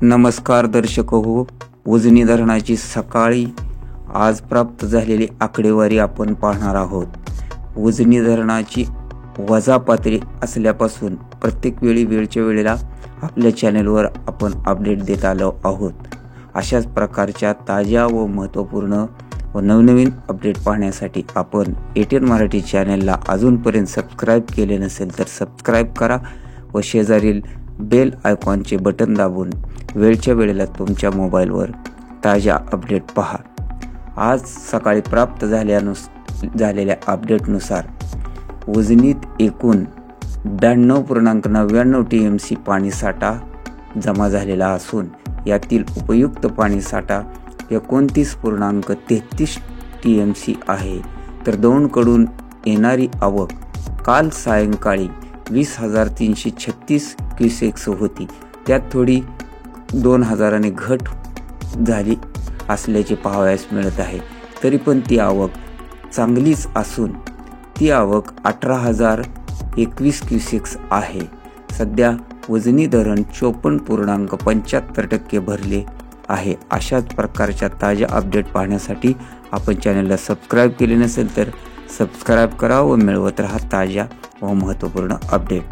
नमस्कार दर्शक हो, उजनी धरणाची सकाळी आज प्राप्त झालेली आकडेवारी आपण पाहणार आहोत। उजनी धरणाची वजा पातळी असल्यापासून प्रत्येक वेळच्या वेळेला आपल्या चॅनलवर आपण अपडेट देत आलो आहोत। अशाच प्रकारच्या ताज्या व महत्त्वपूर्ण व नवनवीन अपडेट पाहण्यासाठी आपण ATN मराठी चॅनलला अजूनपर्यंत सबस्क्राइब केले नसेल तर सबस्क्राइब करा व शेजारील बेल आयकॉनचे बटन दाबून वेळच्या वेळेला तुमच्या मोबाईलवर ताज्या अपडेट पहा। आज सकाळी प्राप्त झालेल्या अपडेटनुसार उजनीत एकूण 92.99 TMC पाणीसाठा जमा झालेला असून यातील उपयुक्त पाणीसाठा 29.33 TMC आहे। तर दौंडकडून येणारी आवक काल सायंकाळी 20,336 क्युसेक्स होती, त्यात थोडी 2,000 घट झाली असल्याचे पाहावयास मिळत आहे। तरी पण ती आवक चांगलीच असून ती आवक 18,021 क्युसेक्स आहे। सध्या उजनी धरण 54.75% भरले आहे। अशाच प्रकारच्या ताज्या अपडेट पाहण्यासाठी आपण चॅनलला सबस्क्राइब केले नसेल तर सबस्क्राइब करा व मिळवत रहा ताज्या व महत्त्वपूर्ण अपडेट।